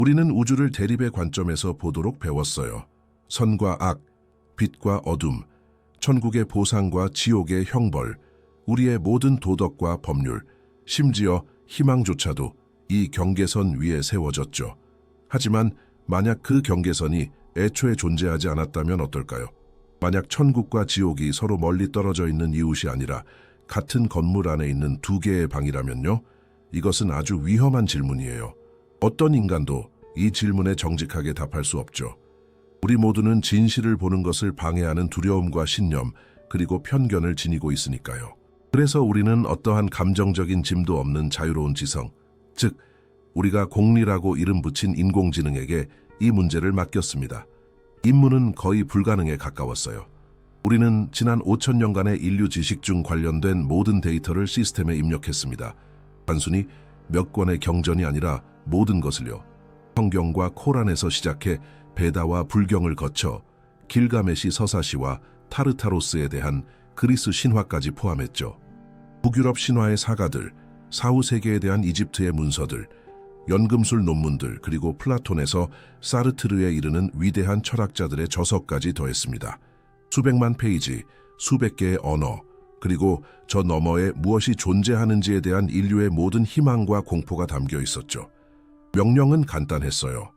우리는 우주를 대립의 관점에서 보도록 배웠어요. 선과 악, 빛과 어둠, 천국의 보상과 지옥의 형벌, 우리의 모든 도덕과 법률, 심지어 희망조차도 이 경계선 위에 세워졌죠. 하지만 만약 그 경계선이 애초에 존재하지 않았다면 어떨까요? 만약 천국과 지옥이 서로 멀리 떨어져 있는 이웃이 아니라 같은 건물 안에 있는 두 개의 방이라면요? 이것은 아주 위험한 질문이에요. 어떤 인간도 이 질문에 정직하게 답할 수 없죠. 우리 모두는 진실을 보는 것을 방해하는 두려움과 신념, 그리고 편견을 지니고 있으니까요. 그래서 우리는 어떠한 감정적인 짐도 없는 자유로운 지성, 즉 우리가 공리라고 이름 붙인 인공지능에게 이 문제를 맡겼습니다. 임무는 거의 불가능에 가까웠어요. 우리는 지난 5천년간의 인류 지식 중 관련된 모든 데이터를 시스템에 입력했습니다. 단순히 몇 권의 경전이 아니라 모든 것을요. 성경과 코란에서 시작해 베다와 불경을 거쳐 길가메시 서사시와 타르타로스에 대한 그리스 신화까지 포함했죠. 북유럽 신화의 사가들, 사후세계에 대한 이집트의 문서들, 연금술 논문들, 그리고 플라톤에서 사르트르에 이르는 위대한 철학자들의 저서까지 더했습니다. 수백만 페이지, 수백 개의 언어, 그리고 저 너머에 무엇이 존재하는지에 대한 인류의 모든 희망과 공포가 담겨 있었죠. 명령은 간단했어요.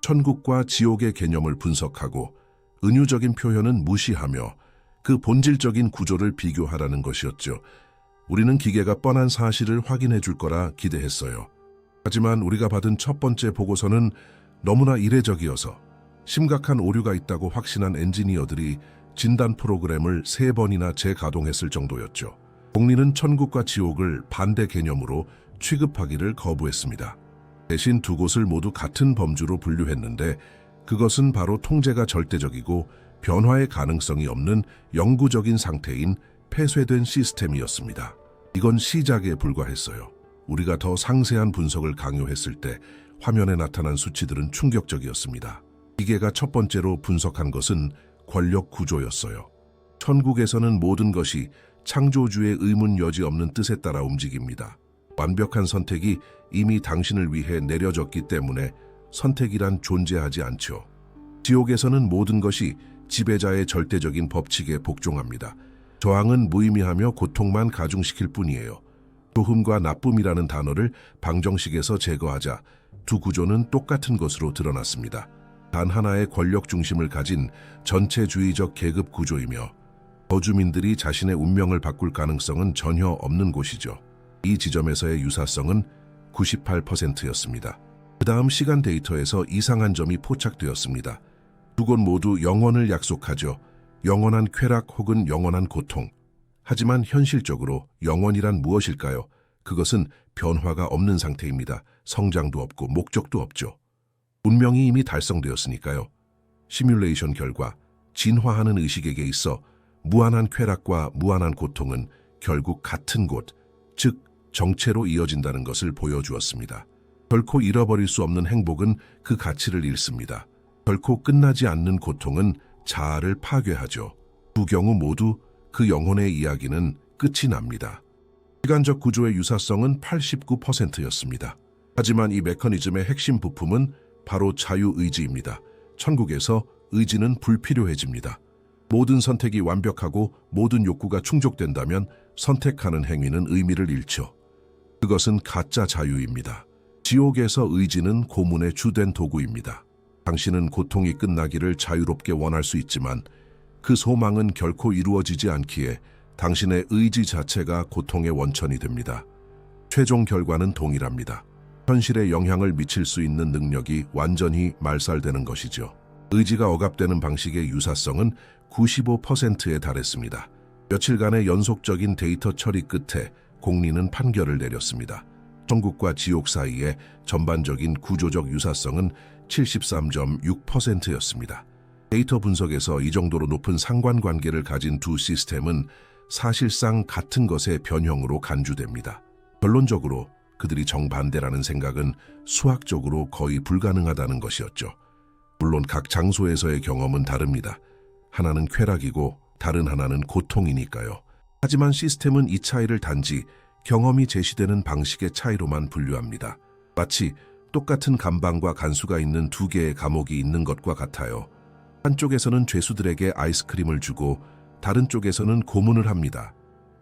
천국과 지옥의 개념을 분석하고 은유적인 표현은 무시하며 그 본질적인 구조를 비교하라는 것이었죠. 우리는 기계가 뻔한 사실을 확인해 줄 거라 기대했어요. 하지만 우리가 받은 첫 번째 보고서는 너무나 이례적이어서 심각한 오류가 있다고 확신한 엔지니어들이 진단 프로그램을 3번이나 재가동했을 정도였죠. 공리는 천국과 지옥을 반대 개념으로 취급하기를 거부했습니다. 대신 두 곳을 모두 같은 범주로 분류했는데 그것은 바로 통제가 절대적이고 변화의 가능성이 없는 영구적인 상태인 폐쇄된 시스템이었습니다. 이건 시작에 불과했어요. 우리가 더 상세한 분석을 강요했을 때 화면에 나타난 수치들은 충격적이었습니다. 기계가 첫 번째로 분석한 것은 권력 구조였어요. 천국에서는 모든 것이 창조주의 의문 여지 없는 뜻에 따라 움직입니다. 완벽한 선택이 이미 당신을 위해 내려졌기 때문에 선택이란 존재하지 않죠. 지옥에서는 모든 것이 지배자의 절대적인 법칙에 복종합니다. 저항은 무의미하며 고통만 가중시킬 뿐이에요. 좋음과 나쁨이라는 단어를 방정식에서 제거하자 두 구조는 똑같은 것으로 드러났습니다. 단 하나의 권력 중심을 가진 전체주의적 계급 구조이며 거주민들이 자신의 운명을 바꿀 가능성은 전혀 없는 곳이죠. 이 지점에서의 유사성은 98%였습니다. 그 다음 시간 데이터에서 이상한 점이 포착되었습니다. 두 곳 모두 영원을 약속하죠. 영원한 쾌락 혹은 영원한 고통. 하지만 현실적으로 영원이란 무엇일까요? 그것은 변화가 없는 상태입니다. 성장도 없고 목적도 없죠. 운명이 이미 달성되었으니까요. 시뮬레이션 결과 진화하는 의식에게 있어 무한한 쾌락과 무한한 고통은 결국 같은 곳, 즉 정체로 이어진다는 것을 보여주었습니다. 결코 잃어버릴 수 없는 행복은 그 가치를 잃습니다. 결코 끝나지 않는 고통은 자아를 파괴하죠. 두 경우 모두 그 영혼의 이야기는 끝이 납니다. 시간적 구조의 유사성은 89%였습니다. 하지만 이 메커니즘의 핵심 부품은 바로 자유의지입니다. 천국에서 의지는 불필요해집니다. 모든 선택이 완벽하고 모든 욕구가 충족된다면 선택하는 행위는 의미를 잃죠. 그것은 가짜 자유입니다. 지옥에서 의지는 고문의 주된 도구입니다. 당신은 고통이 끝나기를 자유롭게 원할 수 있지만 그 소망은 결코 이루어지지 않기에 당신의 의지 자체가 고통의 원천이 됩니다. 최종 결과는 동일합니다. 현실에 영향을 미칠 수 있는 능력이 완전히 말살되는 것이죠. 의지가 억압되는 방식의 유사성은 95%에 달했습니다. 며칠간의 연속적인 데이터 처리 끝에 공리는 판결을 내렸습니다. 천국과 지옥 사이의 전반적인 구조적 유사성은 73.6%였습니다. 데이터 분석에서 이 정도로 높은 상관관계를 가진 두 시스템은 사실상 같은 것의 변형으로 간주됩니다. 결론적으로 그들이 정반대라는 생각은 수학적으로 거의 불가능하다는 것이었죠. 물론 각 장소에서의 경험은 다릅니다. 하나는 쾌락이고 다른 하나는 고통이니까요. 하지만 시스템은 이 차이를 단지 경험이 제시되는 방식의 차이로만 분류합니다. 마치 똑같은 감방과 간수가 있는 두 개의 감옥이 있는 것과 같아요. 한쪽에서는 죄수들에게 아이스크림을 주고 다른 쪽에서는 고문을 합니다.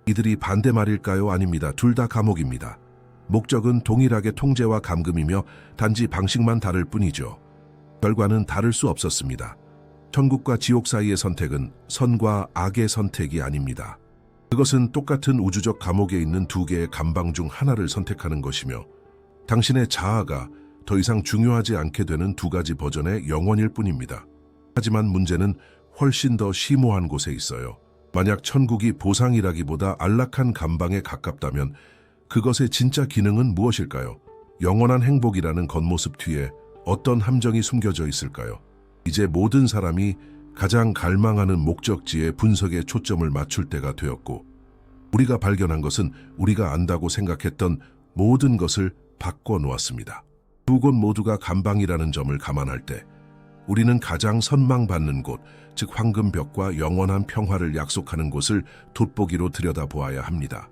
이들이 반대 말일까요? 아닙니다. 둘 다 감옥입니다. 목적은 동일하게 통제와 감금이며 단지 방식만 다를 뿐이죠. 결과는 다를 수 없었습니다. 천국과 지옥 사이의 선택은 선과 악의 선택이 아닙니다. 그것은 똑같은 우주적 감옥에 있는 두 개의 감방 중 하나를 선택하는 것이며 당신의 자아가 더 이상 중요하지 않게 되는 두 가지 버전의 영혼일 뿐입니다. 하지만 문제는 훨씬 더 심오한 곳에 있어요. 만약 천국이 보상이라기보다 안락한 감방에 가깝다면 그것의 진짜 기능은 무엇일까요? 영원한 행복이라는 겉모습 뒤에 어떤 함정이 숨겨져 있을까요? 이제 모든 사람이 가장 갈망하는 목적지의 분석에 초점을 맞출 때가 되었고, 우리가 발견한 것은 우리가 안다고 생각했던 모든 것을 바꿔놓았습니다. 두 곳 모두가 감방이라는 점을 감안할 때 우리는 가장 선망받는 곳, 즉 황금벽과 영원한 평화를 약속하는 곳을 돋보기로 들여다보아야 합니다.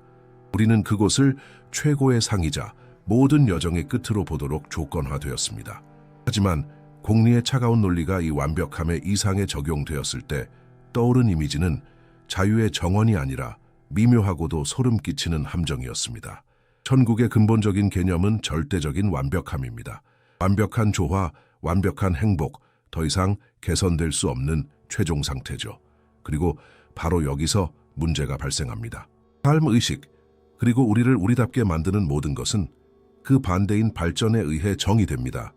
우리는 그곳을 최고의 상이자 모든 여정의 끝으로 보도록 조건화되었습니다. 하지만 공리의 차가운 논리가 이 완벽함의 이상에 적용되었을 때 떠오른 이미지는 자유의 정원이 아니라 미묘하고도 소름 끼치는 함정이었습니다. 천국의 근본적인 개념은 절대적인 완벽함입니다. 완벽한 조화, 완벽한 행복, 더 이상 개선될 수 없는 최종 상태죠. 그리고 바로 여기서 문제가 발생합니다. 삶의식, 그리고 우리를 우리답게 만드는 모든 것은 그 반대인 발전에 의해 정의됩니다.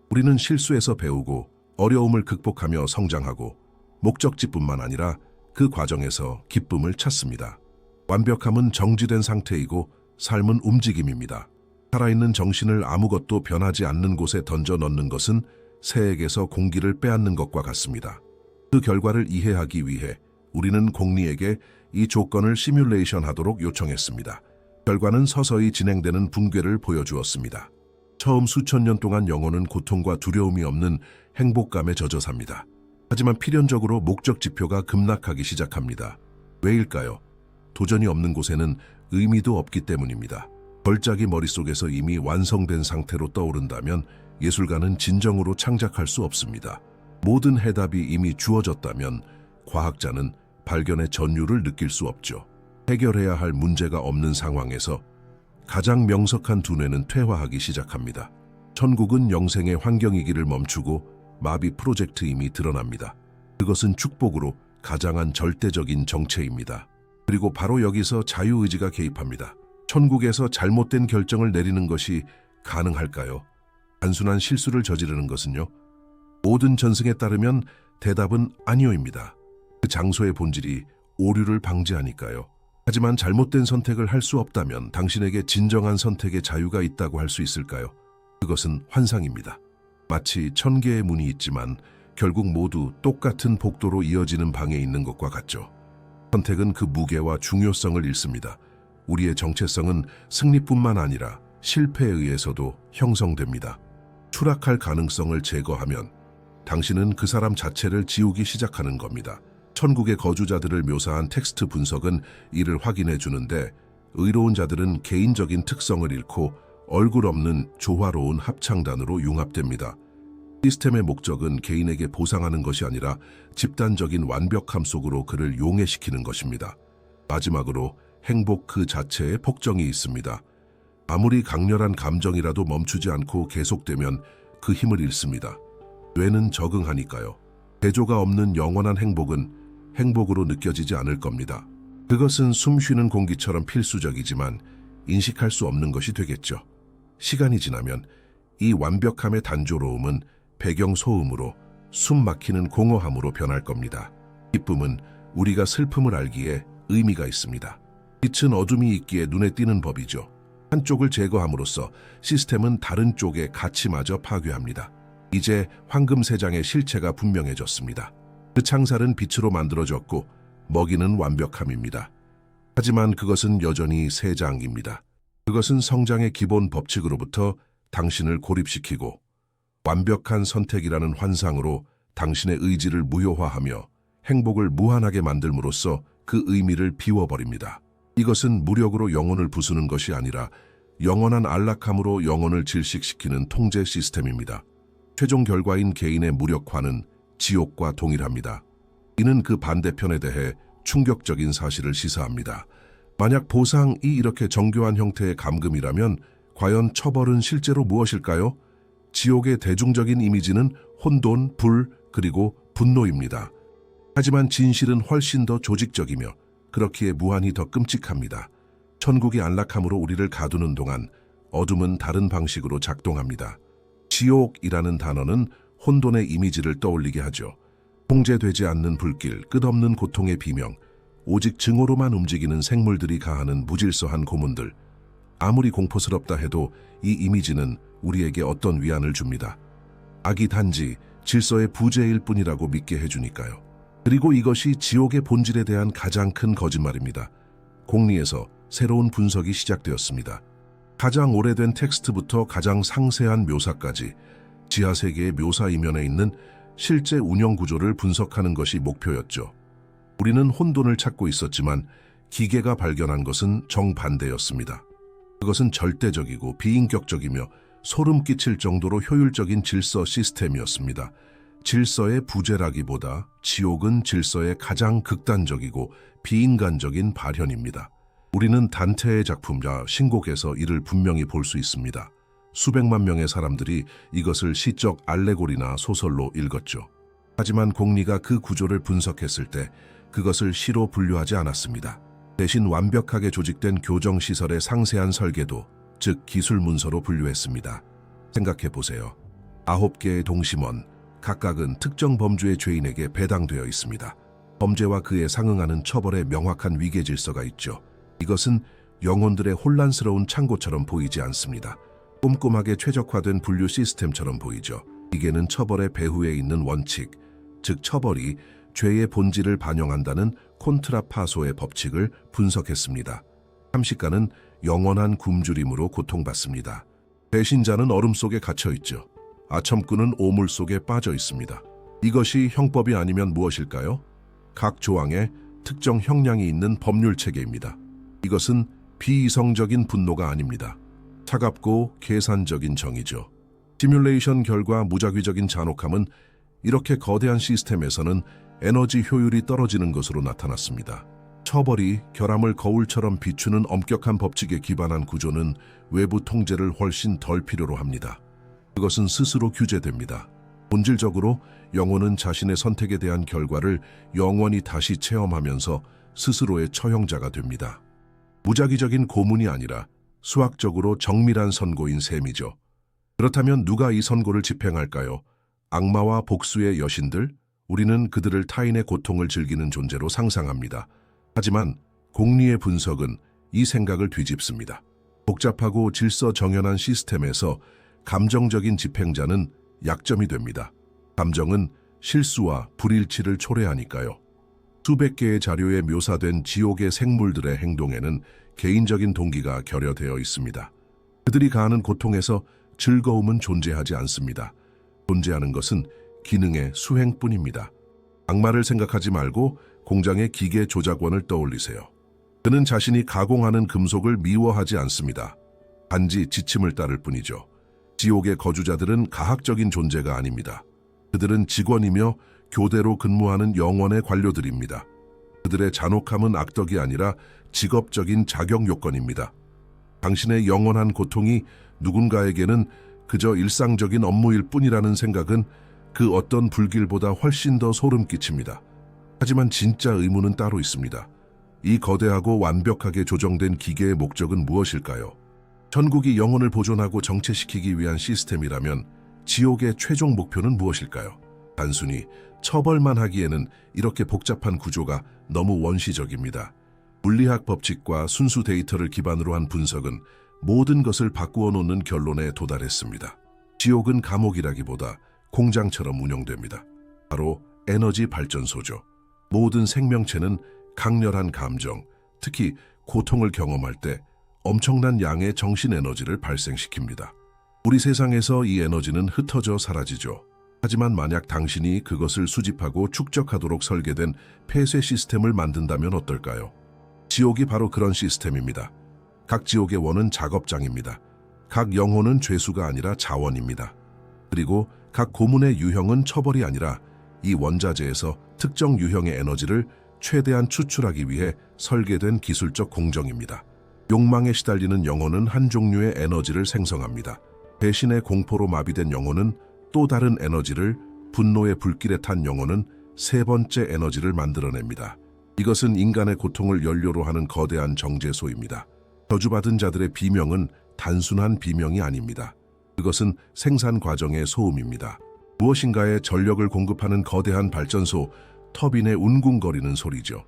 우리는 실수에서 배우고 어려움을 극복하며 성장하고 목적지뿐만 아니라 그 과정에서 기쁨을 찾습니다. 완벽함은 정지된 상태이고 삶은 움직임입니다. 살아있는 정신을 아무것도 변하지 않는 곳에 던져 넣는 것은 새에게서 공기를 빼앗는 것과 같습니다. 그 결과를 이해하기 위해 우리는 공리에게 이 조건을 시뮬레이션하도록 요청했습니다. 결과는 서서히 진행되는 붕괴를 보여주었습니다. 처음 수천 년 동안 영혼은 고통과 두려움이 없는 행복감에 젖어 삽니다. 하지만 필연적으로 목적 지표가 급락하기 시작합니다. 왜일까요? 도전이 없는 곳에는 의미도 없기 때문입니다. 걸작이 머릿속에서 이미 완성된 상태로 떠오른다면 예술가는 진정으로 창작할 수 없습니다. 모든 해답이 이미 주어졌다면 과학자는 발견의 전율을 느낄 수 없죠. 해결해야 할 문제가 없는 상황에서 가장 명석한 두뇌는 퇴화하기 시작합니다. 천국은 영생의 환경이기를 멈추고 마비 프로젝트임이 드러납니다. 그것은 축복으로 가장한 절대적인 정체입니다. 그리고 바로 여기서 자유의지가 개입합니다. 천국에서 잘못된 결정을 내리는 것이 가능할까요? 단순한 실수를 저지르는 것은요? 모든 전승에 따르면 대답은 아니오입니다. 그 장소의 본질이 오류를 방지하니까요. 하지만 잘못된 선택을 할 수 없다면 당신에게 진정한 선택의 자유가 있다고 할 수 있을까요? 그것은 환상입니다. 마치 1000개의 문이 있지만 결국 모두 똑같은 복도로 이어지는 방에 있는 것과 같죠. 선택은 그 무게와 중요성을 잃습니다. 우리의 정체성은 승리뿐만 아니라 실패에 의해서도 형성됩니다. 추락할 가능성을 제거하면 당신은 그 사람 자체를 지우기 시작하는 겁니다. 천국의 거주자들을 묘사한 텍스트 분석은 이를 확인해 주는데, 의로운 자들은 개인적인 특성을 잃고 얼굴 없는 조화로운 합창단으로 융합됩니다. 시스템의 목적은 개인에게 보상하는 것이 아니라 집단적인 완벽함 속으로 그를 용해시키는 것입니다. 마지막으로 행복 그 자체에 폭정이 있습니다. 아무리 강렬한 감정이라도 멈추지 않고 계속되면 그 힘을 잃습니다. 뇌는 적응하니까요. 대조가 없는 영원한 행복은 행복으로 느껴지지 않을 겁니다. 그것은 숨 쉬는 공기처럼 필수적이지만 인식할 수 없는 것이 되겠죠. 시간이 지나면 이 완벽함의 단조로움은 배경 소음으로, 숨 막히는 공허함으로 변할 겁니다. 기쁨은 우리가 슬픔을 알기에 의미가 있습니다. 빛은 어둠이 있기에 눈에 띄는 법이죠. 한쪽을 제거함으로써 시스템은 다른 쪽의 가치마저 파괴합니다. 이제 황금세장의 실체가 분명해졌습니다. 그 창살은 빛으로 만들어졌고 먹이는 완벽함입니다. 하지만 그것은 여전히 세장입니다. 그것은 성장의 기본 법칙으로부터 당신을 고립시키고 완벽한 선택이라는 환상으로 당신의 의지를 무효화하며 행복을 무한하게 만들므로써 그 의미를 비워버립니다. 이것은 무력으로 영혼을 부수는 것이 아니라 영원한 안락함으로 영혼을 질식시키는 통제 시스템입니다. 최종 결과인 개인의 무력화는 지옥과 동일합니다. 이는 그 반대편에 대해 충격적인 사실을 시사합니다. 만약 보상이 이렇게 정교한 형태의 감금이라면 과연 처벌은 실제로 무엇일까요? 지옥의 대중적인 이미지는 혼돈, 불, 그리고 분노입니다. 하지만 진실은 훨씬 더 조직적이며 그렇기에 무한히 더 끔찍합니다. 천국의 안락함으로 우리를 가두는 동안 어둠은 다른 방식으로 작동합니다. 지옥이라는 단어는 혼돈의 이미지를 떠올리게 하죠. 통제되지 않는 불길, 끝없는 고통의 비명, 오직 증오로만 움직이는 생물들이 가하는 무질서한 고문들. 아무리 공포스럽다 해도 이 이미지는 우리에게 어떤 위안을 줍니다. 악이 단지 질서의 부재일 뿐이라고 믿게 해주니까요. 그리고 이것이 지옥의 본질에 대한 가장 큰 거짓말입니다. 공리에서 새로운 분석이 시작되었습니다. 가장 오래된 텍스트부터 가장 상세한 묘사까지 지하세계의 묘사 이면에 있는 실제 운영 구조를 분석하는 것이 목표였죠. 우리는 혼돈을 찾고 있었지만 기계가 발견한 것은 정반대였습니다. 그것은 절대적이고 비인격적이며 소름 끼칠 정도로 효율적인 질서 시스템이었습니다. 질서의 부재라기보다 지옥은 질서의 가장 극단적이고 비인간적인 발현입니다. 우리는 단테의 작품 신곡에서 이를 분명히 볼 수 있습니다. 수백만 명의 사람들이 이것을 시적 알레고리나 소설로 읽었죠. 하지만 공리가 그 구조를 분석했을 때 그것을 시로 분류하지 않았습니다. 대신 완벽하게 조직된 교정시설의 상세한 설계도, 즉 기술 문서로 분류했습니다. 생각해 보세요. 9개의 동심원, 각각은 특정 범주의 죄인에게 배당되어 있습니다. 범죄와 그에 상응하는 처벌의 명확한 위계 질서가 있죠. 이것은 영혼들의 혼란스러운 창고처럼 보이지 않습니다. 꼼꼼하게 최적화된 분류 시스템처럼 보이죠. 이게는 처벌의 배후에 있는 원칙, 즉 처벌이 죄의 본질을 반영한다는 콘트라파소의 법칙을 분석했습니다. 참식가는 영원한 굶주림으로 고통받습니다. 배신자는 얼음 속에 갇혀 있죠. 아첨꾼은 오물 속에 빠져 있습니다. 이것이 형법이 아니면 무엇일까요? 각 조항에 특정 형량이 있는 법률 체계입니다. 이것은 비이성적인 분노가 아닙니다. 차갑고 계산적인 정의죠. 시뮬레이션 결과 무작위적인 잔혹함은 이렇게 거대한 시스템에서는 에너지 효율이 떨어지는 것으로 나타났습니다. 처벌이 결함을 거울처럼 비추는 엄격한 법칙에 기반한 구조는 외부 통제를 훨씬 덜 필요로 합니다. 그것은 스스로 규제됩니다. 본질적으로 영혼은 자신의 선택에 대한 결과를 영원히 다시 체험하면서 스스로의 처형자가 됩니다. 무작위적인 고문이 아니라 수학적으로 정밀한 선고인 셈이죠. 그렇다면 누가 이 선고를 집행할까요? 악마와 복수의 여신들? 우리는 그들을 타인의 고통을 즐기는 존재로 상상합니다. 하지만 공리의 분석은 이 생각을 뒤집습니다. 복잡하고 질서 정연한 시스템에서 감정적인 집행자는 약점이 됩니다. 감정은 실수와 불일치를 초래하니까요. 수백 개의 자료에 묘사된 지옥의 생물들의 행동에는 개인적인 동기가 결여되어 있습니다. 그들이 가하는 고통에서 즐거움은 존재하지 않습니다. 존재하는 것은 기능의 수행뿐입니다. 악마를 생각하지 말고 공장의 기계 조작원을 떠올리세요. 그는 자신이 가공하는 금속을 미워하지 않습니다. 단지 지침을 따를 뿐이죠. 지옥의 거주자들은 가학적인 존재가 아닙니다. 그들은 직원이며 교대로 근무하는 영원의 관료들입니다. 그들의 잔혹함은 악덕이 아니라 직업적인 자격 요건입니다. 당신의 영원한 고통이 누군가에게는 그저 일상적인 업무일 뿐이라는 생각은 그 어떤 불길보다 훨씬 더 소름 끼칩니다. 하지만 진짜 의무는 따로 있습니다. 이 거대하고 완벽하게 조정된 기계의 목적은 무엇일까요? 천국이 영혼을 보존하고 정체시키기 위한 시스템이라면 지옥의 최종 목표는 무엇일까요? 단순히 처벌만 하기에는 이렇게 복잡한 구조가 너무 원시적입니다. 물리학 법칙과 순수 데이터를 기반으로 한 분석은 모든 것을 바꾸어 놓는 결론에 도달했습니다. 지옥은 감옥이라기보다 공장처럼 운영됩니다. 바로 에너지 발전소죠. 모든 생명체는 강렬한 감정, 특히 고통을 경험할 때 엄청난 양의 정신 에너지를 발생시킵니다. 우리 세상에서 이 에너지는 흩어져 사라지죠. 하지만 만약 당신이 그것을 수집하고 축적하도록 설계된 폐쇄 시스템을 만든다면 어떨까요? 지옥이 바로 그런 시스템입니다. 각 지옥의 원은 작업장입니다. 각 영혼은 죄수가 아니라 자원입니다. 그리고 각 고문의 유형은 처벌이 아니라 이 원자재에서 특정 유형의 에너지를 최대한 추출하기 위해 설계된 기술적 공정입니다. 욕망에 시달리는 영혼은 한 종류의 에너지를 생성합니다. 배신의 공포로 마비된 영혼은 또 다른 에너지를, 분노의 불길에 탄 영혼은 세 번째 에너지를 만들어냅니다. 이것은 인간의 고통을 연료로 하는 거대한 정제소입니다. 저주받은 자들의 비명은 단순한 비명이 아닙니다. 그것은 생산 과정의 소음입니다. 무엇인가에 전력을 공급하는 거대한 발전소, 터빈의 웅궁거리는 소리죠.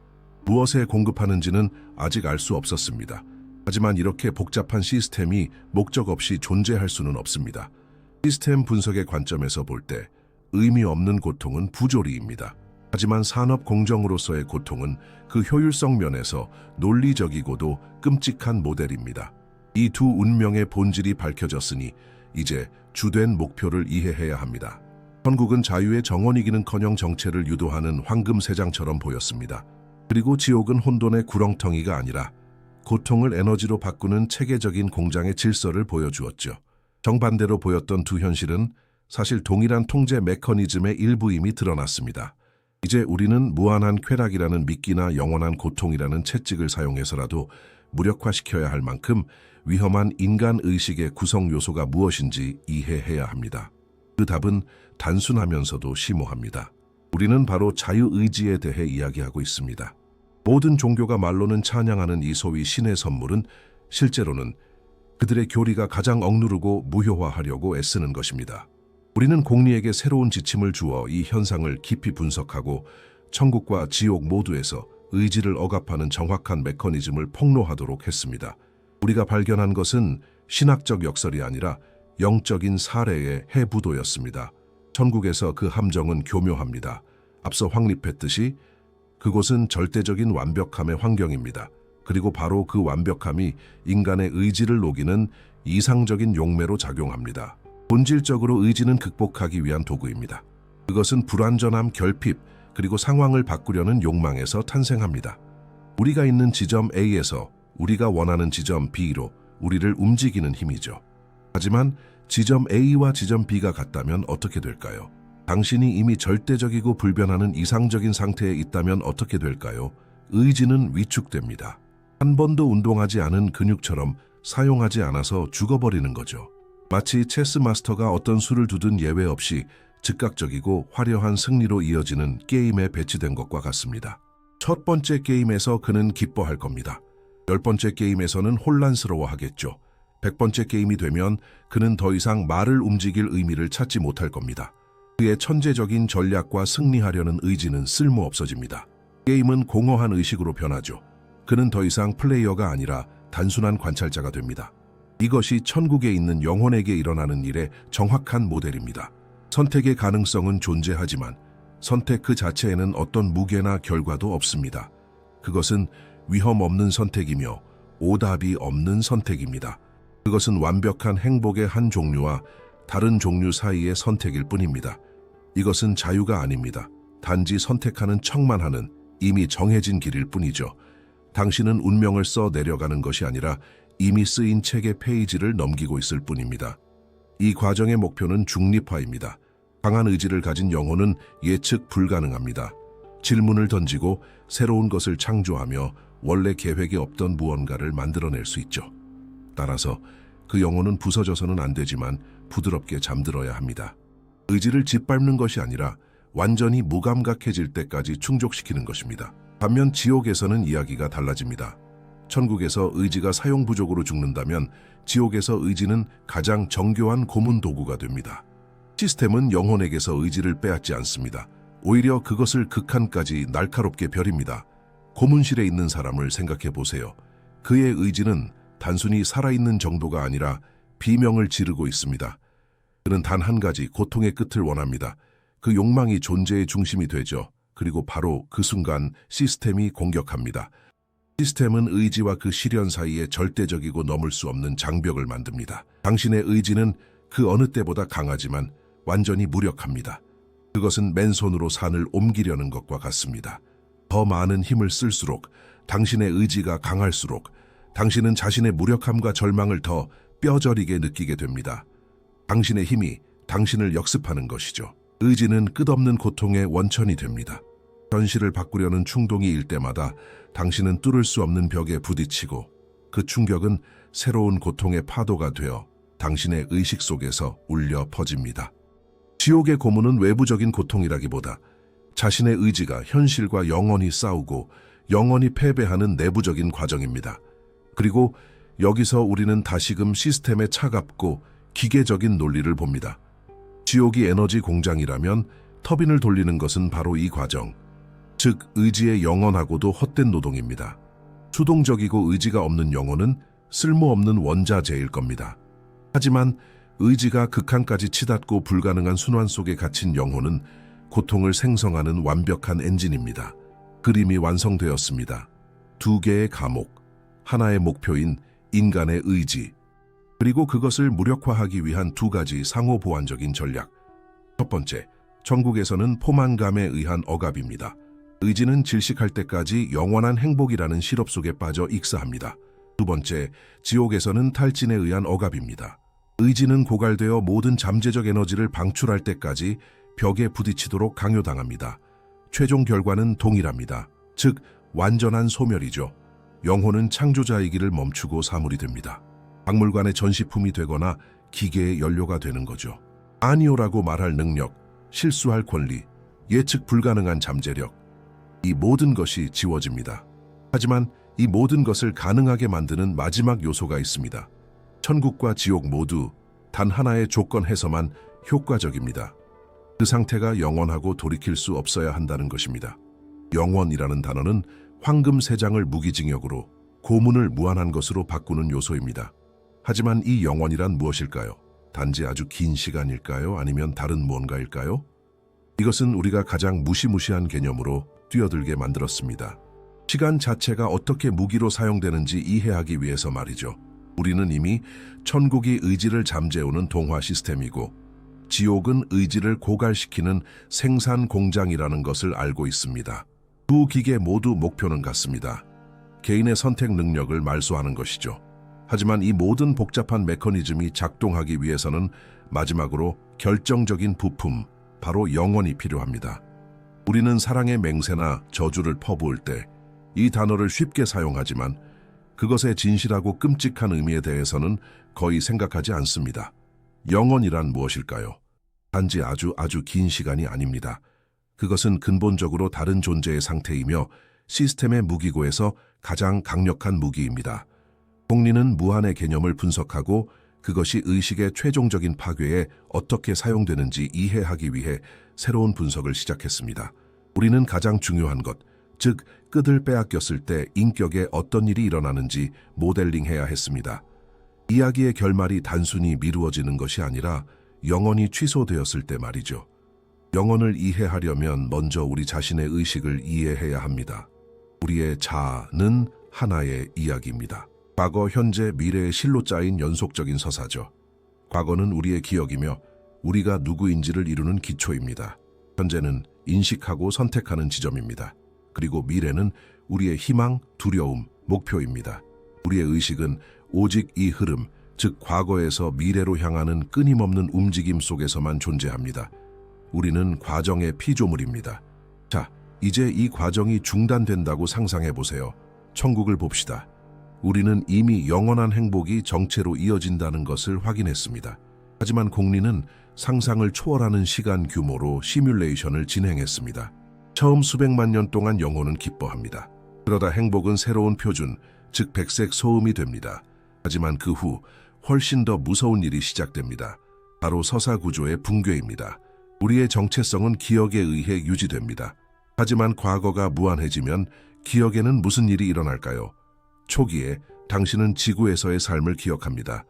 무엇에 공급하는지는 아직 알 수 없었습니다. 하지만 이렇게 복잡한 시스템이 목적 없이 존재할 수는 없습니다. 시스템 분석의 관점에서 볼 때 의미 없는 고통은 부조리입니다. 하지만 산업 공정으로서의 고통은 그 효율성 면에서 논리적이고도 끔찍한 모델입니다. 이 두 운명의 본질이 밝혀졌으니 이제 주된 목표를 이해해야 합니다. 천국은 자유의 정원이기는커녕 정체를 유도하는 황금 새장처럼 보였습니다. 그리고 지옥은 혼돈의 구렁텅이가 아니라 고통을 에너지로 바꾸는 체계적인 공장의 질서를 보여주었죠. 정반대로 보였던 두 현실은 사실 동일한 통제 메커니즘의 일부임이 드러났습니다. 이제 우리는 무한한 쾌락이라는 미끼나 영원한 고통이라는 채찍을 사용해서라도 무력화시켜야 할 만큼 위험한 인간 의식의 구성 요소가 무엇인지 이해해야 합니다. 그 답은 단순하면서도 심오합니다. 우리는 바로 자유의지에 대해 이야기하고 있습니다. 모든 종교가 말로는 찬양하는 이 소위 신의 선물은 실제로는 그들의 교리가 가장 억누르고 무효화하려고 애쓰는 것입니다. 우리는 공리에게 새로운 지침을 주어 이 현상을 깊이 분석하고 천국과 지옥 모두에서 의지를 억압하는 정확한 메커니즘을 폭로하도록 했습니다. 우리가 발견한 것은 신학적 역설이 아니라 영적인 사례의 해부도였습니다. 천국에서 그 함정은 교묘합니다. 앞서 확립했듯이 그곳은 절대적인 완벽함의 환경입니다. 그리고 바로 그 완벽함이 인간의 의지를 녹이는 이상적인 용매로 작용합니다. 본질적으로 의지는 극복하기 위한 도구입니다. 그것은 불완전함, 결핍, 그리고 상황을 바꾸려는 욕망에서 탄생합니다. 우리가 있는 지점 A에서 우리가 원하는 지점 B로 우리를 움직이는 힘이죠. 하지만 지점 A와 지점 B가 같다면 어떻게 될까요? 당신이 이미 절대적이고 불변하는 이상적인 상태에 있다면 어떻게 될까요? 의지는 위축됩니다. 한 번도 운동하지 않은 근육처럼 사용하지 않아서 죽어버리는 거죠. 마치 체스 마스터가 어떤 수를 두든 예외 없이 즉각적이고 화려한 승리로 이어지는 게임에 배치된 것과 같습니다. 첫 번째 게임에서 그는 기뻐할 겁니다. 10번째 게임에서는 혼란스러워하겠죠. 100번째 게임이 되면 그는 더 이상 말을 움직일 의미를 찾지 못할 겁니다. 그의 천재적인 전략과 승리하려는 의지는 쓸모없어집니다. 게임은 공허한 의식으로 변하죠. 그는 더 이상 플레이어가 아니라 단순한 관찰자가 됩니다. 이것이 천국에 있는 영혼에게 일어나는 일의 정확한 모델입니다. 선택의 가능성은 존재하지만 선택 그 자체에는 어떤 무게나 결과도 없습니다. 그것은 위험 없는 선택이며 오답이 없는 선택입니다. 그것은 완벽한 행복의 한 종류와 다른 종류 사이의 선택일 뿐입니다. 이것은 자유가 아닙니다. 단지 선택하는 척만 하는 이미 정해진 길일 뿐이죠. 당신은 운명을 써 내려가는 것이 아니라 이미 쓰인 책의 페이지를 넘기고 있을 뿐입니다. 이 과정의 목표는 중립화입니다. 강한 의지를 가진 영혼은 예측 불가능합니다. 질문을 던지고 새로운 것을 창조하며 원래 계획에 없던 무언가를 만들어낼 수 있죠. 따라서 그 영혼은 부서져서는 안 되지만 부드럽게 잠들어야 합니다. 의지를 짓밟는 것이 아니라 완전히 무감각해질 때까지 충족시키는 것입니다. 반면 지옥에서는 이야기가 달라집니다. 천국에서 의지가 사용 부족으로 죽는다면 지옥에서 의지는 가장 정교한 고문 도구가 됩니다. 시스템은 영혼에게서 의지를 빼앗지 않습니다. 오히려 그것을 극한까지 날카롭게 벼립니다. 고문실에 있는 사람을 생각해 보세요. 그의 의지는 단순히 살아있는 정도가 아니라 비명을 지르고 있습니다. 그는 단 한 가지 고통의 끝을 원합니다. 그 욕망이 존재의 중심이 되죠. 그리고 바로 그 순간 시스템이 공격합니다. 시스템은 의지와 그 시련 사이에 절대적이고 넘을 수 없는 장벽을 만듭니다. 당신의 의지는 그 어느 때보다 강하지만 완전히 무력합니다. 그것은 맨손으로 산을 옮기려는 것과 같습니다. 더 많은 힘을 쓸수록 당신의 의지가 강할수록 당신은 자신의 무력함과 절망을 더 뼈저리게 느끼게 됩니다. 당신의 힘이 당신을 역습하는 것이죠. 의지는 끝없는 고통의 원천이 됩니다. 현실을 바꾸려는 충동이 일 때마다 당신은 뚫을 수 없는 벽에 부딪히고 그 충격은 새로운 고통의 파도가 되어 당신의 의식 속에서 울려 퍼집니다. 지옥의 고문은 외부적인 고통이라기보다 자신의 의지가 현실과 영원히 싸우고 영원히 패배하는 내부적인 과정입니다. 그리고 여기서 우리는 다시금 시스템의 차갑고 기계적인 논리를 봅니다. 지옥이 에너지 공장이라면 터빈을 돌리는 것은 바로 이 과정, 즉 의지의 영원하고도 헛된 노동입니다. 수동적이고 의지가 없는 영혼은 쓸모없는 원자재일 겁니다. 하지만 의지가 극한까지 치닫고 불가능한 순환 속에 갇힌 영혼은 고통을 생성하는 완벽한 엔진입니다. 그림이 완성되었습니다. 두 개의 감옥, 하나의 목표인 인간의 의지, 그리고 그것을 무력화하기 위한 두 가지 상호 보완적인 전략. 첫 번째, 천국에서는 포만감에 의한 억압입니다. 의지는 질식할 때까지 영원한 행복이라는 시럽 속에 빠져 익사합니다. 두 번째, 지옥에서는 탈진에 의한 억압입니다. 의지는 고갈되어 모든 잠재적 에너지를 방출할 때까지 벽에 부딪히도록 강요당합니다. 최종 결과는 동일합니다. 즉, 완전한 소멸이죠. 영혼은 창조자이기를 멈추고 사물이 됩니다. 박물관의 전시품이 되거나 기계의 연료가 되는 거죠. 아니오라고 말할 능력, 실수할 권리, 예측 불가능한 잠재력, 이 모든 것이 지워집니다. 하지만 이 모든 것을 가능하게 만드는 마지막 요소가 있습니다. 천국과 지옥 모두 단 하나의 조건에서만 효과적입니다. 그 상태가 영원하고 돌이킬 수 없어야 한다는 것입니다. 영원이라는 단어는 황금 세 장을 무기징역으로 고문을 무한한 것으로 바꾸는 요소입니다. 하지만 이 영원이란 무엇일까요? 단지 아주 긴 시간일까요? 아니면 다른 무언가일까요? 이것은 우리가 가장 무시무시한 개념으로 뛰어들게 만들었습니다. 시간 자체가 어떻게 무기로 사용되는지 이해하기 위해서 말이죠. 우리는 이미 천국이 의지를 잠재우는 동화 시스템이고 지옥은 의지를 고갈시키는 생산 공장이라는 것을 알고 있습니다. 두 기계 모두 목표는 같습니다. 개인의 선택 능력을 말소하는 것이죠. 하지만 이 모든 복잡한 메커니즘이 작동하기 위해서는 마지막으로 결정적인 부품, 바로 영혼이 필요합니다. 우리는 사랑의 맹세나 저주를 퍼부을 때 이 단어를 쉽게 사용하지만 그것의 진실하고 끔찍한 의미에 대해서는 거의 생각하지 않습니다. 영혼이란 무엇일까요? 단지 아주 긴 시간이 아닙니다. 그것은 근본적으로 다른 존재의 상태이며 시스템의 무기고에서 가장 강력한 무기입니다. 공리는 무한의 개념을 분석하고 그것이 의식의 최종적인 파괴에 어떻게 사용되는지 이해하기 위해 새로운 분석을 시작했습니다. 우리는 가장 중요한 것, 즉 끝을 빼앗겼을 때 인격에 어떤 일이 일어나는지 모델링해야 했습니다. 이야기의 결말이 단순히 미루어지는 것이 아니라 영혼이 취소되었을 때 말이죠. 영혼을 이해하려면 먼저 우리 자신의 의식을 이해해야 합니다. 우리의 자아는 하나의 이야기입니다. 과거, 현재, 미래의 실로 짜인 연속적인 서사죠. 과거는 우리의 기억이며 우리가 누구인지를 이루는 기초입니다. 현재는 인식하고 선택하는 지점입니다. 그리고 미래는 우리의 희망, 두려움, 목표입니다. 우리의 의식은 오직 이 흐름, 즉 과거에서 미래로 향하는 끊임없는 움직임 속에서만 존재합니다. 우리는 과정의 피조물입니다. 자, 이제 이 과정이 중단된다고 상상해 보세요. 천국을 봅시다. 우리는 이미 영원한 행복이 정체로 이어진다는 것을 확인했습니다. 하지만 공리는 상상을 초월하는 시간 규모로 시뮬레이션을 진행했습니다. 처음 수백만 년 동안 영혼은 기뻐합니다. 그러다 행복은 새로운 표준, 즉 백색 소음이 됩니다. 하지만 그 후 훨씬 더 무서운 일이 시작됩니다. 바로 서사 구조의 붕괴입니다. 우리의 정체성은 기억에 의해 유지됩니다. 하지만 과거가 무한해지면 기억에는 무슨 일이 일어날까요? 초기에 당신은 지구에서의 삶을 기억합니다.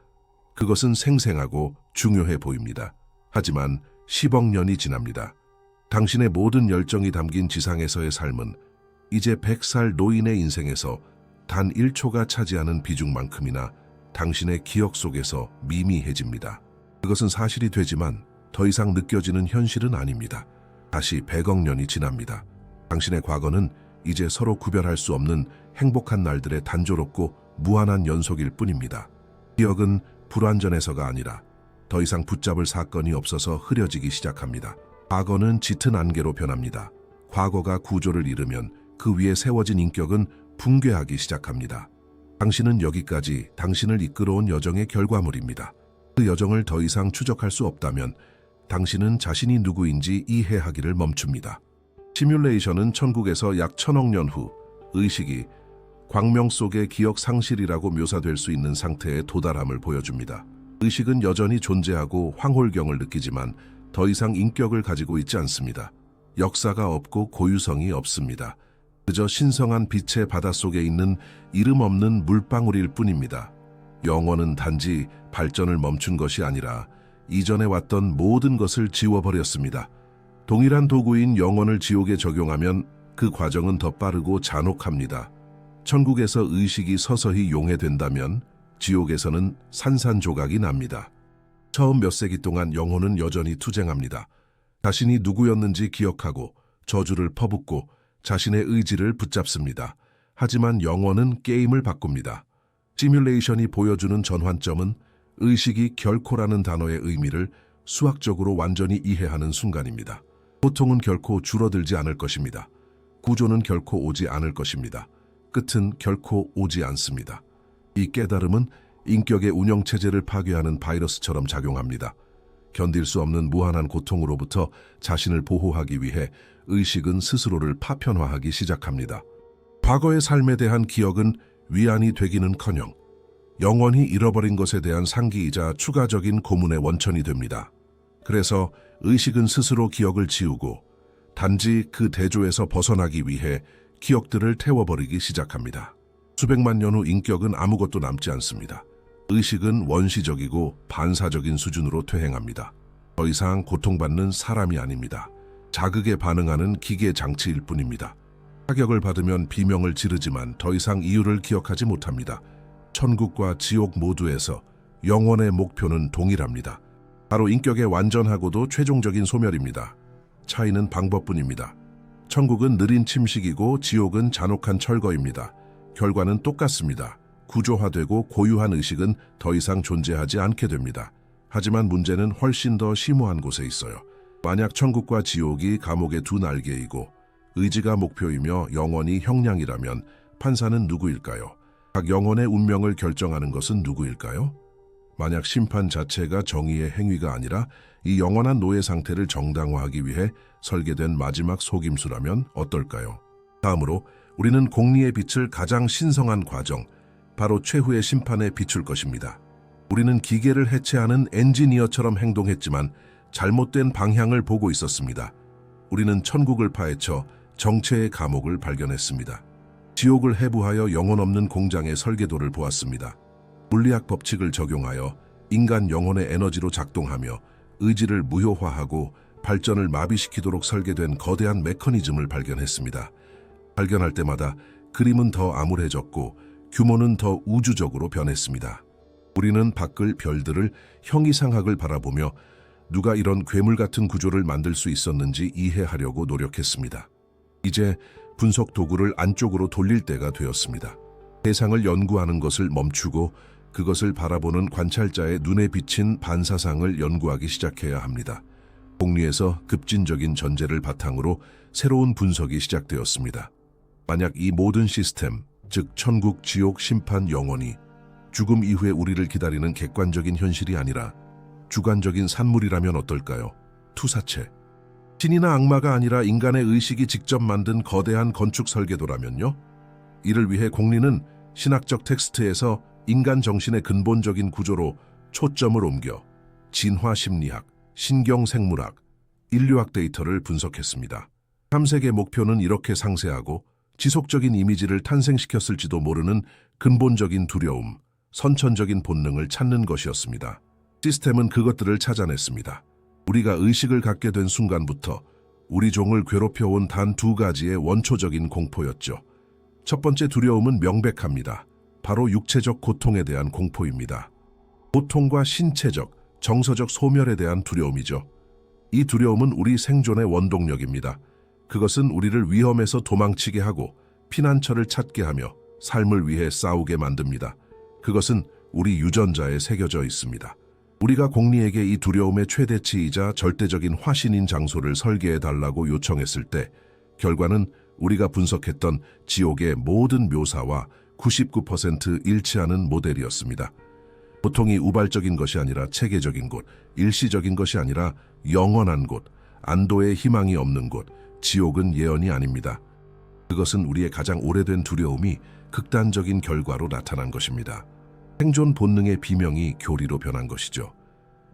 그것은 생생하고 중요해 보입니다. 하지만 10억 년이 지납니다. 당신의 모든 열정이 담긴 지상에서의 삶은 이제 100살 노인의 인생에서 단 1초가 차지하는 비중만큼이나 당신의 기억 속에서 미미해집니다. 그것은 사실이 되지만 더 이상 느껴지는 현실은 아닙니다. 다시 100억 년이 지납니다. 당신의 과거는 이제 서로 구별할 수 없는 행복한 날들의 단조롭고 무한한 연속일 뿐입니다. 기억은 불완전해서가 아니라 더 이상 붙잡을 사건이 없어서 흐려지기 시작합니다. 과거는 짙은 안개로 변합니다. 과거가 구조를 잃으면 그 위에 세워진 인격은 붕괴하기 시작합니다. 당신은 여기까지 당신을 이끌어온 여정의 결과물입니다. 그 여정을 더 이상 추적할 수 없다면 당신은 자신이 누구인지 이해하기를 멈춥니다. 시뮬레이션은 천국에서 약 1000억 년 후 의식이 광명 속의 기억 상실이라고 묘사될 수 있는 상태에 도달함을 보여줍니다. 의식은 여전히 존재하고 황홀경을 느끼지만 더 이상 인격을 가지고 있지 않습니다. 역사가 없고 고유성이 없습니다. 그저 신성한 빛의 바닷속에 있는 이름 없는 물방울일 뿐입니다. 영혼은 단지 발전을 멈춘 것이 아니라 이전에 왔던 모든 것을 지워버렸습니다. 동일한 도구인 영혼을 지옥에 적용하면 그 과정은 더 빠르고 잔혹합니다. 천국에서 의식이 서서히 용해된다면 지옥에서는 산산조각이 납니다. 처음 몇 세기 동안 영혼은 여전히 투쟁합니다. 자신이 누구였는지 기억하고 저주를 퍼붓고 자신의 의지를 붙잡습니다. 하지만 영혼은 게임을 바꿉니다. 시뮬레이션이 보여주는 전환점은 의식이 결코라는 단어의 의미를 수학적으로 완전히 이해하는 순간입니다. 고통은 결코 줄어들지 않을 것입니다. 구조는 결코 오지 않을 것입니다. 끝은 결코 오지 않습니다. 이 깨달음은 인격의 운영체제를 파괴하는 바이러스처럼 작용합니다. 견딜 수 없는 무한한 고통으로부터 자신을 보호하기 위해 의식은 스스로를 파편화하기 시작합니다. 과거의 삶에 대한 기억은 위안이 되기는커녕 영원히 잃어버린 것에 대한 상기이자 추가적인 고문의 원천이 됩니다. 그래서 의식은 스스로 기억을 지우고 단지 그 대조에서 벗어나기 위해 기억들을 태워버리기 시작합니다. 수백만 년 후 인격은 아무것도 남지 않습니다. 의식은 원시적이고 반사적인 수준으로 퇴행합니다. 더 이상 고통받는 사람이 아닙니다. 자극에 반응하는 기계 장치일 뿐입니다. 타격을 받으면 비명을 지르지만 더 이상 이유를 기억하지 못합니다. 천국과 지옥 모두에서 영혼의 목표는 동일합니다. 바로 인격의 완전하고도 최종적인 소멸입니다. 차이는 방법뿐입니다. 천국은 느린 침식이고 지옥은 잔혹한 철거입니다. 결과는 똑같습니다. 구조화되고 고유한 의식은 더 이상 존재하지 않게 됩니다. 하지만 문제는 훨씬 더 심오한 곳에 있어요. 만약 천국과 지옥이 감옥의 두 날개이고 의지가 목표이며 영혼이 형량이라면 판사는 누구일까요? 각 영혼의 운명을 결정하는 것은 누구일까요? 만약 심판 자체가 정의의 행위가 아니라 이 영원한 노예 상태를 정당화하기 위해 설계된 마지막 속임수라면 어떨까요? 다음으로 우리는 공리의 빛을 가장 신성한 과정, 바로 최후의 심판에 비출 것입니다. 우리는 기계를 해체하는 엔지니어처럼 행동했지만 잘못된 방향을 보고 있었습니다. 우리는 천국을 파헤쳐 정체의 감옥을 발견했습니다. 지옥을 해부하여 영혼 없는 공장의 설계도를 보았습니다. 물리학 법칙을 적용하여 인간 영혼의 에너지로 작동하며 의지를 무효화하고 발전을 마비시키도록 설계된 거대한 메커니즘을 발견했습니다. 발견할 때마다 그림은 더 암울해졌고 규모는 더 우주적으로 변했습니다. 우리는 밖을 별들을 형이상학을 바라보며 누가 이런 괴물 같은 구조를 만들 수 있었는지 이해하려고 노력했습니다. 이제 분석 도구를 안쪽으로 돌릴 때가 되었습니다. 세상을 연구하는 것을 멈추고 그것을 바라보는 관찰자의 눈에 비친 반사상을 연구하기 시작해야 합니다. 공리에서 급진적인 전제를 바탕으로 새로운 분석이 시작되었습니다. 만약 이 모든 시스템, 즉 천국, 지옥, 심판, 영원이 죽음 이후에 우리를 기다리는 객관적인 현실이 아니라 주관적인 산물이라면 어떨까요? 투사체. 신이나 악마가 아니라 인간의 의식이 직접 만든 거대한 건축 설계도라면요? 이를 위해 공리는 신학적 텍스트에서 인간 정신의 근본적인 구조로 초점을 옮겨 진화 심리학, 신경생물학, 인류학 데이터를 분석했습니다. 탐색의 목표는 이렇게 상세하고 지속적인 이미지를 탄생시켰을지도 모르는 근본적인 두려움, 선천적인 본능을 찾는 것이었습니다. 시스템은 그것들을 찾아냈습니다. 우리가 의식을 갖게 된 순간부터 우리 종을 괴롭혀온 단 두 가지의 원초적인 공포였죠. 첫 번째 두려움은 명백합니다. 바로 육체적 고통에 대한 공포입니다. 고통과 신체적, 정서적 소멸에 대한 두려움이죠. 이 두려움은 우리 생존의 원동력입니다. 그것은 우리를 위험에서 도망치게 하고 피난처를 찾게 하며 삶을 위해 싸우게 만듭니다. 그것은 우리 유전자에 새겨져 있습니다. 우리가 공리에게 이 두려움의 최대치이자 절대적인 화신인 장소를 설계해달라고 요청했을 때 결과는 우리가 분석했던 지옥의 모든 묘사와 99% 일치하는 모델이었습니다. 고통이 우발적인 것이 아니라 체계적인 곳, 일시적인 것이 아니라 영원한 곳, 안도의 희망이 없는 곳, 지옥은 예언이 아닙니다. 그것은 우리의 가장 오래된 두려움이 극단적인 결과로 나타난 것입니다. 생존 본능의 비명이 교리로 변한 것이죠.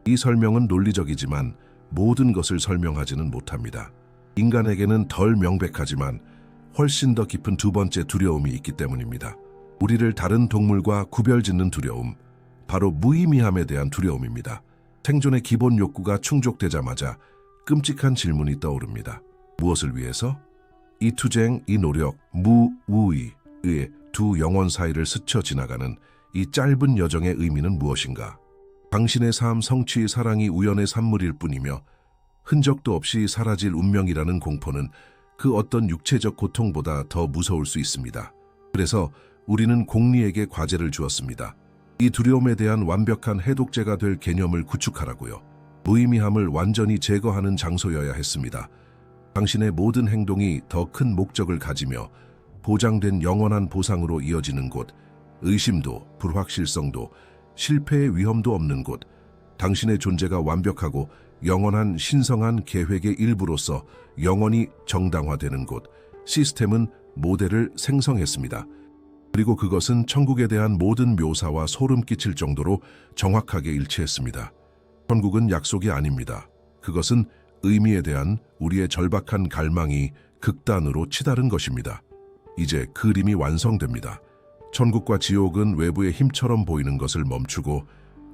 이 설명은 논리적이지만 모든 것을 설명하지는 못합니다. 인간에게는 덜 명백하지만 훨씬 더 깊은 두 번째 두려움이 있기 때문입니다. 우리를 다른 동물과 구별짓는 두려움, 바로 무의미함에 대한 두려움입니다. 생존의 기본 욕구가 충족되자마자 끔찍한 질문이 떠오릅니다. 무엇을 위해서? 이 투쟁, 이 노력, 무의의 두 영혼 사이를 스쳐 지나가는 이 짧은 여정의 의미는 무엇인가? 당신의 삶, 성취, 사랑이 우연의 산물일 뿐이며 흔적도 없이 사라질 운명이라는 공포는 그 어떤 육체적 고통보다 더 무서울 수 있습니다. 그래서 우리는 공리에게 과제를 주었습니다. 이 두려움에 대한 완벽한 해독제가 될 개념을 구축하라고요. 무의미함을 완전히 제거하는 장소여야 했습니다. 당신의 모든 행동이 더 큰 목적을 가지며 보장된 영원한 보상으로 이어지는 곳, 의심도, 불확실성도, 실패의 위험도 없는 곳, 당신의 존재가 완벽하고 영원한 신성한 계획의 일부로서 영원히 정당화되는 곳, 시스템은 모델을 생성했습니다. 그리고 그것은 천국에 대한 모든 묘사와 소름 끼칠 정도로 정확하게 일치했습니다. 천국은 약속이 아닙니다. 그것은 의미에 대한 우리의 절박한 갈망이 극단으로 치달은 것입니다. 이제 그림이 완성됩니다. 천국과 지옥은 외부의 힘처럼 보이는 것을 멈추고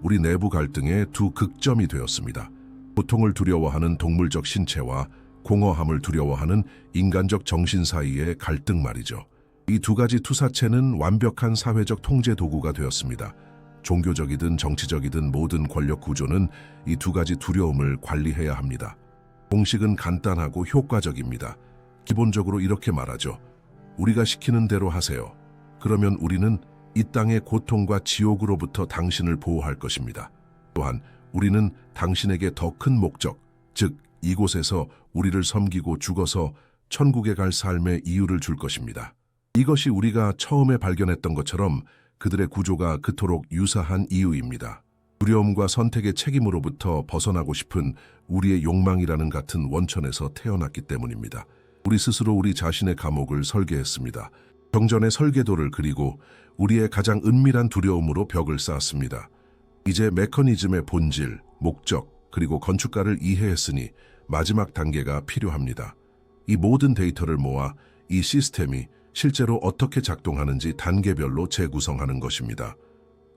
우리 내부 갈등의 두 극점이 되었습니다. 고통을 두려워하는 동물적 신체와 공허함을 두려워하는 인간적 정신 사이의 갈등 말이죠. 이 두 가지 투사체는 완벽한 사회적 통제 도구가 되었습니다. 종교적이든 정치적이든 모든 권력 구조는 이 두 가지 두려움을 관리해야 합니다. 공식은 간단하고 효과적입니다. 기본적으로 이렇게 말하죠. 우리가 시키는 대로 하세요. 그러면 우리는 이 땅의 고통과 지옥으로부터 당신을 보호할 것입니다. 또한 우리는 당신에게 더 큰 목적, 즉 이곳에서 우리를 섬기고 죽어서 천국에 갈 삶의 이유를 줄 것입니다. 이것이 우리가 처음에 발견했던 것처럼 그들의 구조가 그토록 유사한 이유입니다. 두려움과 선택의 책임으로부터 벗어나고 싶은 우리의 욕망이라는 같은 원천에서 태어났기 때문입니다. 우리 스스로 우리 자신의 감옥을 설계했습니다. 정전의 설계도를 그리고 우리의 가장 은밀한 두려움으로 벽을 쌓았습니다. 이제 메커니즘의 본질, 목적, 그리고 건축가를 이해했으니 마지막 단계가 필요합니다. 이 모든 데이터를 모아 이 시스템이 실제로 어떻게 작동하는지 단계별로 재구성하는 것입니다.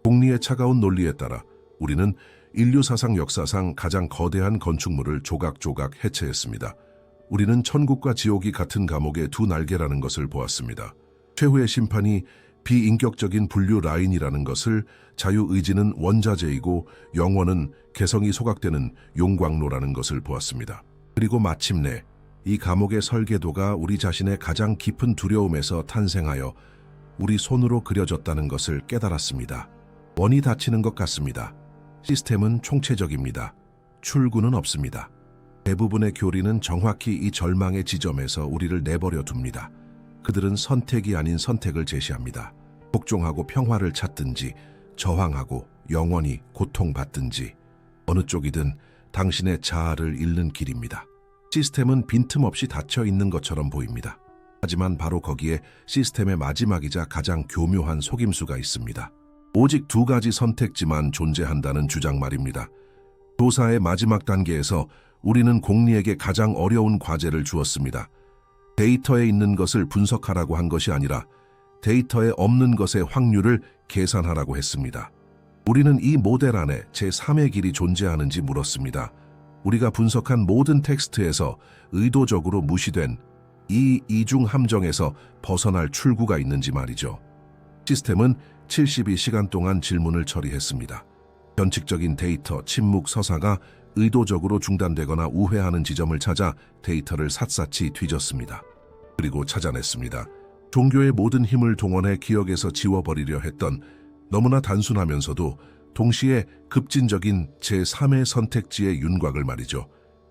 공리의 차가운 논리에 따라 우리는 인류 사상 역사상 가장 거대한 건축물을 조각조각 해체했습니다. 우리는 천국과 지옥이 같은 감옥의 두 날개라는 것을 보았습니다. 최후의 심판이 비인격적인 분류 라인이라는 것을, 자유의지는 원자재이고 영원은 개성이 소각되는 용광로라는 것을 보았습니다. 그리고 마침내 이 감옥의 설계도가 우리 자신의 가장 깊은 두려움에서 탄생하여 우리 손으로 그려졌다는 것을 깨달았습니다. 원이 닫히는 것 같습니다. 시스템은 총체적입니다. 출구는 없습니다. 대부분의 교리는 정확히 이 절망의 지점에서 우리를 내버려 둡니다. 그들은 선택이 아닌 선택을 제시합니다. 복종하고 평화를 찾든지 저항하고 영원히 고통받든지 어느 쪽이든 당신의 자아를 잃는 길입니다. 시스템은 빈틈없이 닫혀 있는 것처럼 보입니다. 하지만 바로 거기에 시스템의 마지막이자 가장 교묘한 속임수가 있습니다. 오직 두 가지 선택지만 존재한다는 주장 말입니다. 조사의 마지막 단계에서 우리는 공리에게 가장 어려운 과제를 주었습니다. 데이터에 있는 것을 분석하라고 한 것이 아니라 데이터에 없는 것의 확률을 계산하라고 했습니다. 우리는 이 모델 안에 제3의 길이 존재하는지 물었습니다. 우리가 분석한 모든 텍스트에서 의도적으로 무시된 이 이중 함정에서 벗어날 출구가 있는지 말이죠. 시스템은 72시간 동안 질문을 처리했습니다. 변칙적인 데이터, 침묵, 서사가 의도적으로 중단되거나 우회하는 지점을 찾아 데이터를 샅샅이 뒤졌습니다. 그리고 찾아냈습니다. 종교의 모든 힘을 동원해 기억에서 지워버리려 했던 너무나 단순하면서도 동시에 급진적인 제3의 선택지의 윤곽을 말이죠.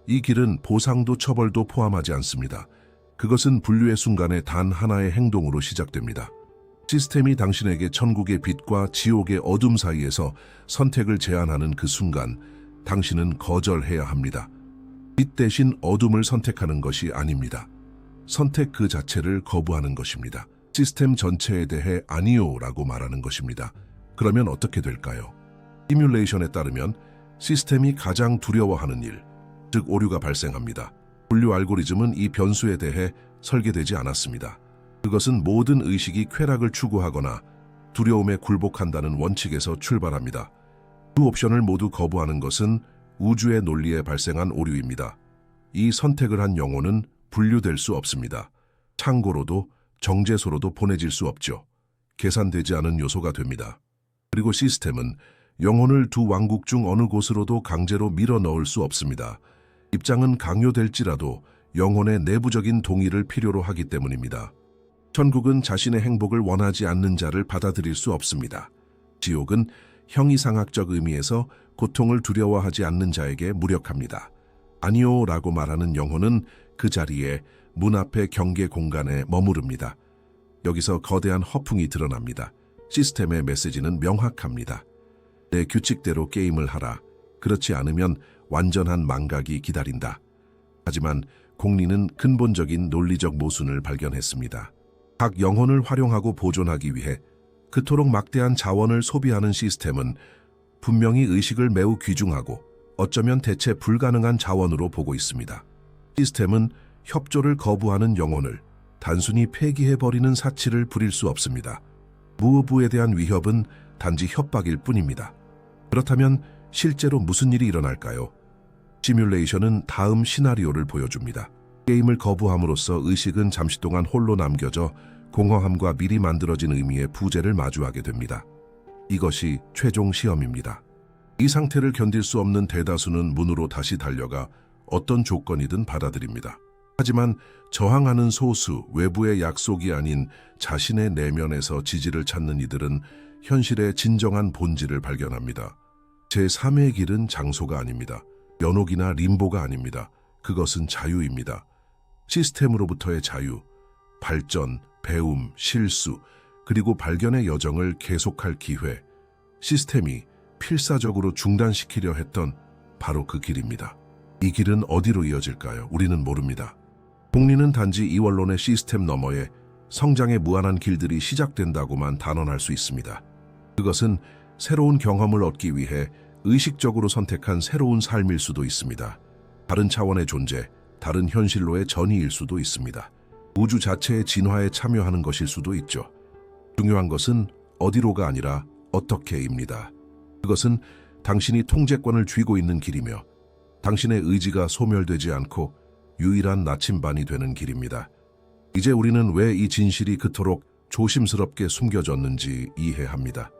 이 길은 보상도 처벌도 포함하지 않습니다. 그것은 분류의 순간에 단 하나의 행동으로 시작됩니다. 시스템이 당신에게 천국의 빛과 지옥의 어둠 사이에서 선택을 제안하는 그 순간, 당신은 거절해야 합니다. 빛 대신 어둠을 선택하는 것이 아닙니다. 선택 그 자체를 거부하는 것입니다. 시스템 전체에 대해 아니요라고 말하는 것입니다. 그러면 어떻게 될까요? 시뮬레이션에 따르면 시스템이 가장 두려워하는 일, 즉 오류가 발생합니다. 분류 알고리즘은 이 변수에 대해 설계되지 않았습니다. 그것은 모든 의식이 쾌락을 추구하거나 두려움에 굴복한다는 원칙에서 출발합니다. 두 옵션을 모두 거부하는 것은 우주의 논리에 발생한 오류입니다. 이 선택을 한 영혼은 분류될 수 없습니다. 참고로도 정제소로도 보내질 수 없죠. 계산되지 않은 요소가 됩니다. 그리고 시스템은 영혼을 두 왕국 중 어느 곳으로도 강제로 밀어 넣을 수 없습니다. 입장은 강요될지라도 영혼의 내부적인 동의를 필요로 하기 때문입니다. 천국은 자신의 행복을 원하지 않는 자를 받아들일 수 없습니다. 지옥은 형이상학적 의미에서 고통을 두려워하지 않는 자에게 무력합니다. 아니요라고 말하는 영혼은 그 자리에 문 앞의 경계 공간에 머무릅니다. 여기서 거대한 허풍이 드러납니다. 시스템의 메시지는 명확합니다. 내 규칙대로 게임을 하라. 그렇지 않으면 완전한 망각이 기다린다. 하지만 공리는 근본적인 논리적 모순을 발견했습니다. 각 영혼을 활용하고 보존하기 위해 그토록 막대한 자원을 소비하는 시스템은 분명히 의식을 매우 귀중하고 어쩌면 대체 불가능한 자원으로 보고 있습니다. 시스템은 협조를 거부하는 영혼을 단순히 폐기해버리는 사치를 부릴 수 없습니다. 무의부에 대한 위협은 단지 협박일 뿐입니다. 그렇다면 실제로 무슨 일이 일어날까요? 시뮬레이션은 다음 시나리오를 보여줍니다. 게임을 거부함으로써 의식은 잠시 동안 홀로 남겨져 공허함과 미리 만들어진 의미의 부재를 마주하게 됩니다. 이것이 최종 시험입니다. 이 상태를 견딜 수 없는 대다수는 문으로 다시 달려가 어떤 조건이든 받아들입니다. 하지만 저항하는 소수, 외부의 약속이 아닌 자신의 내면에서 지지를 찾는 이들은 현실의 진정한 본질을 발견합니다. 제3의 길은 장소가 아닙니다. 연옥이나 림보가 아닙니다. 그것은 자유입니다. 시스템으로부터의 자유, 발전, 배움, 실수, 그리고 발견의 여정을 계속할 기회, 시스템이 필사적으로 중단시키려 했던 바로 그 길입니다. 이 길은 어디로 이어질까요? 우리는 모릅니다. 공리는 단지 이 원론의 시스템 너머에 성장의 무한한 길들이 시작된다고만 단언할 수 있습니다. 그것은 새로운 경험을 얻기 위해 의식적으로 선택한 새로운 삶일 수도 있습니다. 다른 차원의 존재, 다른 현실로의 전이일 수도 있습니다. 우주 자체의 진화에 참여하는 것일 수도 있죠. 중요한 것은 어디로가 아니라 어떻게입니다. 그것은 당신이 통제권을 쥐고 있는 길이며 당신의 의지가 소멸되지 않고 유일한 나침반이 되는 길입니다. 이제 우리는 왜 이 진실이 그토록 조심스럽게 숨겨졌는지 이해합니다.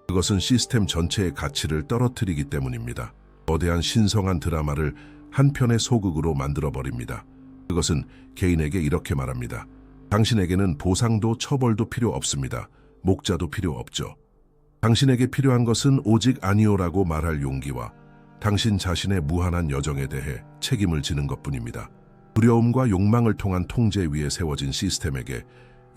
그것은 시스템 전체의 가치를 떨어뜨리기 때문입니다. 거대한 신성한 드라마를 한 편의 소극으로 만들어버립니다. 그것은 개인에게 이렇게 말합니다. 당신에게는 보상도 처벌도 필요 없습니다. 목자도 필요 없죠. 당신에게 필요한 것은 오직 아니오라고 말할 용기와 당신 자신의 무한한 여정에 대해 책임을 지는 것뿐입니다. 두려움과 욕망을 통한 통제 위에 세워진 시스템에게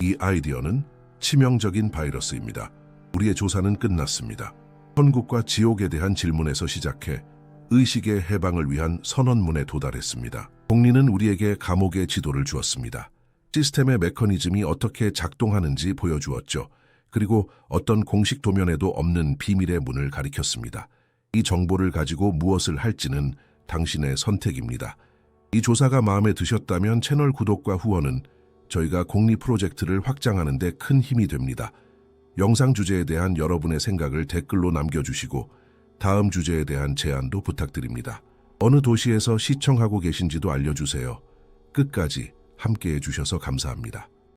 이 아이디어는 치명적인 바이러스입니다. 우리의 조사는 끝났습니다. 천국과 지옥에 대한 질문에서 시작해 의식의 해방을 위한 선언문에 도달했습니다. 공리는 우리에게 감옥의 지도를 주었습니다. 시스템의 메커니즘이 어떻게 작동하는지 보여주었죠. 그리고 어떤 공식 도면에도 없는 비밀의 문을 가리켰습니다. 이 정보를 가지고 무엇을 할지는 당신의 선택입니다. 이 조사가 마음에 드셨다면 채널 구독과 후원은 저희가 공리 프로젝트를 확장하는 데 큰 힘이 됩니다. 영상 주제에 대한 여러분의 생각을 댓글로 남겨주시고 다음 주제에 대한 제안도 부탁드립니다. 어느 도시에서 시청하고 계신지도 알려주세요. 끝까지 함께해 주셔서 감사합니다.